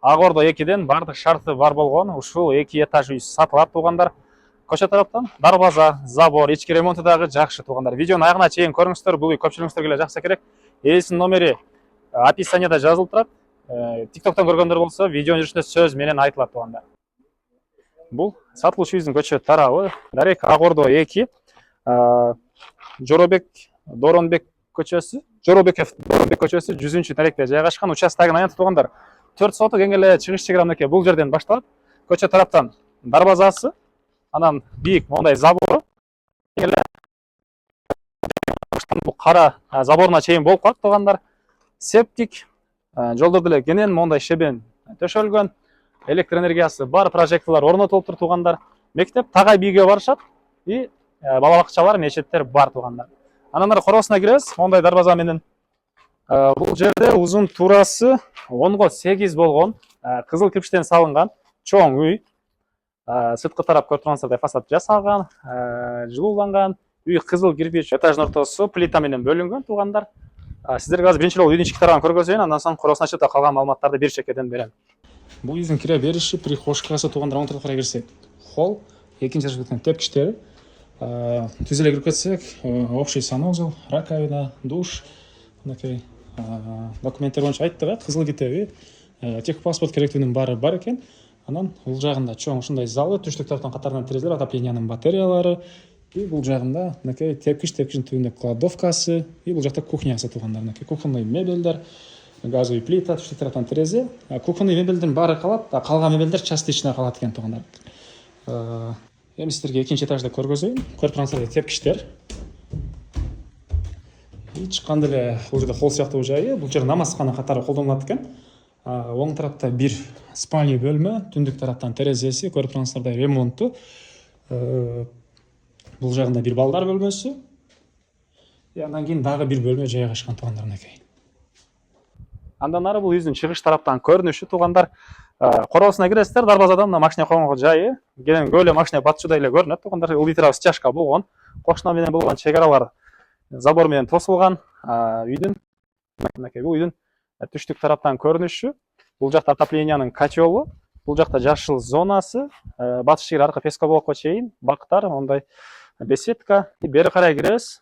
Ак Ордо 2ден бардык шарты бар болгон ушул 2 этаж үй сатылат туугандар. Көчө тараптан дарбаза, забор, ички ремонту дагы жакшы туугандар. Видеонун аягына чейин көрүңүздөр, бул үй көпчүлүгүңүзгө жакса керек. Ээсинин номери описанияда жазылып турат. TikToктон көргөндөр болсо, видеонун жүрүшүндө сөз менен айтылат туугандар. Бул сатылуучу үйдүн көчө тарабы. Дарек Ак Ордо 2, Жоробек Доронбек көчөсү, Жоробеков Доронбек көчөсү 100-даректе жайгашкан участогун аянтып туугандар. 4 соток эң эле чыгыш чегара мынакей бул жерден башталат. Көчө тараптан дарбазасы, анан бийик мондай забору, эң эле бул кара заборуна чейин болуп калат туугандар. Септик, жолдор деле кенен мондай шебен төшөлгөн, электр энергиясы бар, прожекторлор орнотулуптур туугандар. Мектеп тагай бийге барышат и бала бакчалар, мечеттер бар туугандар. Анан ары коросуна киребиз, мондай дарбаза менен. Бул жерде узун туурасы 10го 8 болгон, кызыл кирпичтен салынган чоң үй. Сырткы тарап көрүп тургансыздардай фасад жасалган, жылууланган. Үй кызыл кирпич, этаждын ортосу плита менен бөлүнгөн туугандар. Сиздерге азыр биринчи жолу үйдүн ички тарабын көргөзөйүн, андан соң коросуна чыгып калган маалыматтарды бир чекеден берем. Бул үйдүн кире бериши прихожкасы туугандар. Оң тарапка карай кирсек, холл, экинчи этаждын тепкичтери. Түз эле кирип кетсек, общий санузел, раковина, душ, мынакей документтер боюнча айттык, кызыл китеби, техпаспорт керектүүнүн баары бар экен. Анан бул жагында чоң ушундай залы, түштүк тараптан катарынан терезелер, отоплениянын батареялары, и бул жагында мынакей тепкичтин түбүндө кладовкасы, и бул жакта кухнясы туугандар. Мынакей кухонный мебелдер, газовый плита, түштүк тараптан терезе. Кухонный мебелдин баары калат, калган мебелдер частично калат экен туугандар. Эми сиздерге экинчи этажды көргөзөйүн. Көрүп тургансыздардай тепкичтер. Чыкканда эле бул жерде холл сыяктуу жайы, бул жер намазкана катары колдонулат экен. Оң тарапта бир спальня бөлмө, түндүк тараптан терезеси, көрүп тургансыздардай ремонтту. Бул жагында бир балдар бөлмөсү. Андан кийин дагы бир бөлмө жайгашкан туугандар мынакей. Андан ары бул үйдүн чыгыш тараптан көрүнүшү туугандар. Коросуна киресиздер, дарбазадан машина койгонго жайы, кенен көп эле машина батчудай эле көрүнөт туугандар. Ылдый тарабы стяжка болгон, кошуна менен болгон чегаралар забор менен тосулган. Үйдүн мынакей бул үйдүн түштүк тараптан көрүнүшү. Бул жакта отоплениянын котелу, бул жакта жашыл зонасы, батыш чегара аркы пескоблокко чейин бактар, мондай беседка. Бери карай киребиз.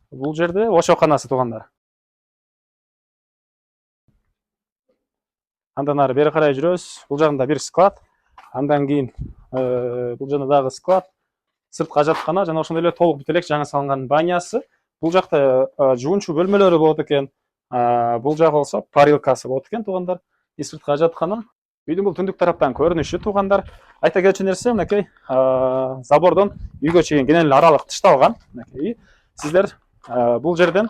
Бул жерде ошоканасы туугандар. Андан ары бери карай жүрөбүз. Бул жагында бир склад, андан кийин бул жерде дагы склад, сыртка жаткана жана ошондой эле толук бүт элек жаңы салынган банясы. Бул жакта жуунчу бөлмөлөрү болот экен. Бул жагы болсо парилкасы болот экен туугандар. И сыртка жаткана. Үйдүн бул түндүк тараптан көрүнүшү туугандар. Айта кетчү нерсе, мынакей забордон үйгө чейин кенен эле аралык тышталган. Мынакей сиздер бул жерден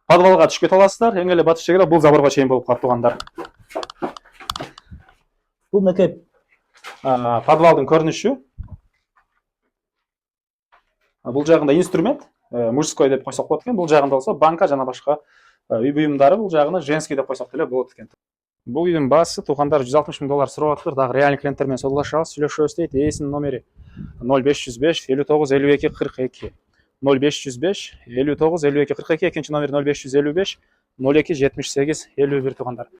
подвалга түшүп кете аласыздар. Эң эле батыш чегара бул заборго чейин болуп калат туугандар. Бул мынакей подвалдын көрүнүшү. Бул жагында инструмент, мужской деп койсок болот экен. Бул жагында болсо банка жана башка үй буюмдары, бул жагына женский деп койсок деле болот экен. Бул үйдүн баасы туугандар $160 000 сурап атыптыр. Дагы реальный клиенттер менен саудалашабыз, сүйлөшөбүз дейт. Ээсинин номери 0505 59 52 42. 0505 59 52 42, экинчи номер 0555 02 78 51 туугандар.